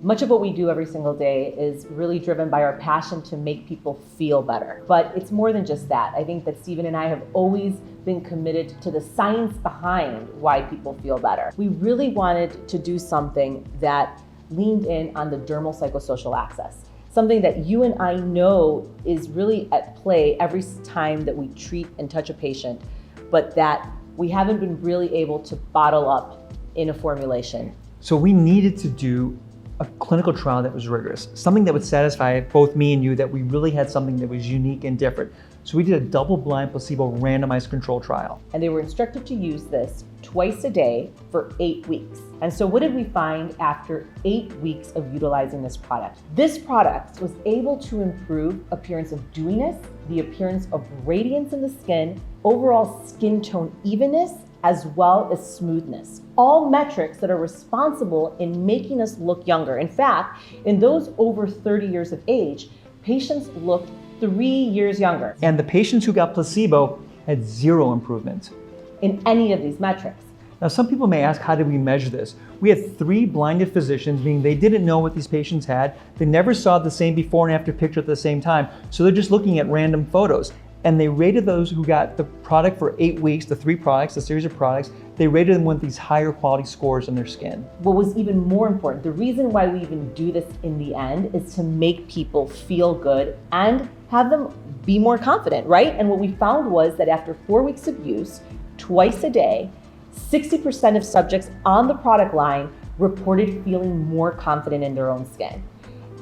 Much of what we do every single day is really driven by our passion to make people feel better. But it's more than just that. I think that Stephen and I have always been committed to the science behind why people feel better. We really wanted to do something that leaned in on the dermal psychosocial axis, something that you and I know is really at play every time that we treat and touch a patient, but that we haven't been really able to bottle up in a formulation. So we needed to do a clinical trial that was rigorous, something that would satisfy both me and you that we really had something that was unique and different. So we did a double-blind placebo randomized control trial. And they were instructed to use this twice a day for 8 weeks. And so what did we find after 8 weeks of utilizing this product? This product was able to improve appearance of dewiness, the appearance of radiance in the skin, overall skin tone evenness, as well as smoothness. All metrics that are responsible in making us look younger. In fact, in those over 30 years of age, patients looked 3 years younger. And the patients who got placebo had 0 improvement in any of these metrics. Now, some people may ask, how did we measure this? We had 3 blinded physicians, meaning they didn't know what these patients had. They never saw the same before and after picture at the same time. So they're just looking at random photos. And they rated those who got the product for 8 weeks, the 3 products, the series of products, they rated them with these higher quality scores in their skin. What was even more important, the reason why we even do this in the end is to make people feel good and have them be more confident, right? And what we found was that after 4 weeks of use, twice a day, 60% of subjects on the product line reported feeling more confident in their own skin.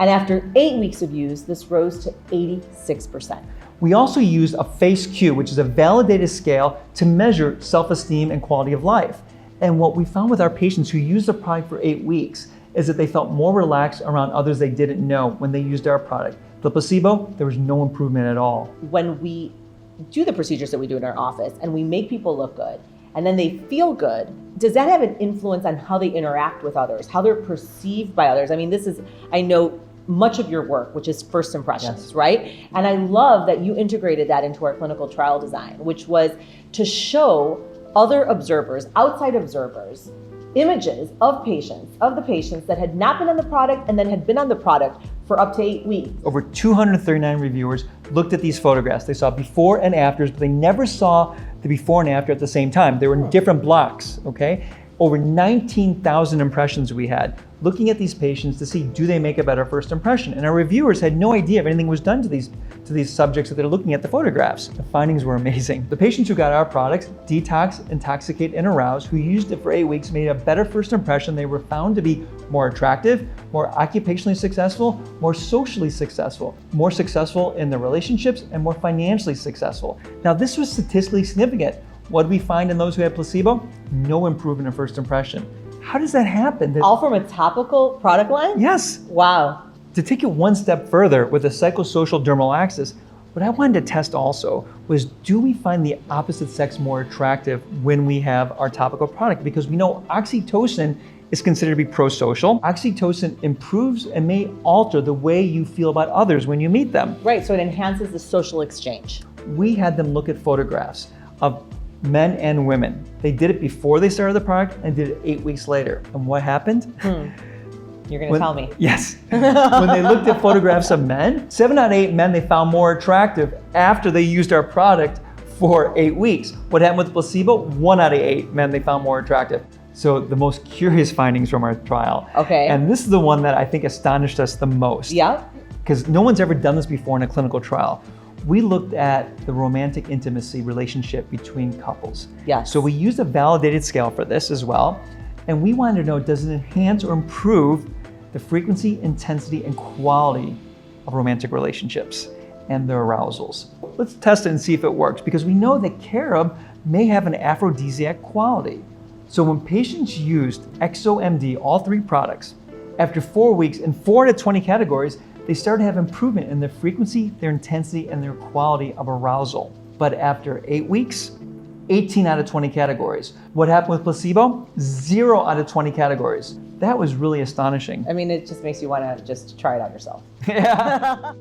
And after 8 weeks of use, this rose to 86%. We also used a FACE-Q, which is a validated scale to measure self-esteem and quality of life. And what we found with our patients who used the product for 8 weeks is that they felt more relaxed around others they didn't know when they used our product. The placebo, there was no improvement at all. When we do the procedures that we do in our office and we make people look good, and then they feel good, does that have an influence on how they interact with others, how they're perceived by others? I mean, this is, I know, much of your work, which is first impressions, yes. Right? And I love that you integrated that into our clinical trial design, which was to show other observers, outside observers, images of the patients that had not been on the product and then had been on the product for up to 8 weeks. Over 239 reviewers looked at these photographs. They saw before and afters, but they never saw the before and after at the same time. They were in different blocks, okay? Over 19,000 impressions we had, looking at these patients to see, do they make a better first impression? And our reviewers had no idea if anything was done to these subjects that they're looking at the photographs. The findings were amazing. The patients who got our products, detox, intoxicate, and arouse, who used it for 8 weeks, made a better first impression. They were found to be more attractive, more occupationally successful, more socially successful, more successful in their relationships, and more financially successful. Now, this was statistically significant. What did we find in those who had placebo? No improvement in first impression. How does that happen? All from a topical product line? Yes. Wow. To take it one step further with the psychosocial dermal axis, what I wanted to test also was, do we find the opposite sex more attractive when we have our topical product? Because we know oxytocin is considered to be pro-social. Oxytocin improves and may alter the way you feel about others when you meet them. Right, so it enhances the social exchange. We had them look at photographs of men and women. They did it before they started the product and did it 8 weeks later. And what happened? You're gonna tell me. Yes. When they looked at photographs of men, 7 out of 8 men they found more attractive after they used our product for 8 weeks. What happened with placebo? 1 out of 8 men they found more attractive. So the most curious findings from our trial. Okay. And this is the one that I think astonished us the most. Yeah. Because no one's ever done this before in a clinical trial. We looked at the romantic intimacy relationship between couples. Yes. So we used a validated scale for this as well. And we wanted to know, does it enhance or improve the frequency, intensity, and quality of romantic relationships and their arousals? Let's test it and see if it works, because we know that carob may have an aphrodisiac quality. So when patients used XOMD, all 3 products, after 4 weeks in 4 out of 20 categories, they started to have improvement in their frequency, their intensity, and their quality of arousal. But after 8 weeks, 18 out of 20 categories. What happened with placebo? 0 out of 20 categories. That was really astonishing. I mean, it just makes you want to just try it out yourself. Yeah.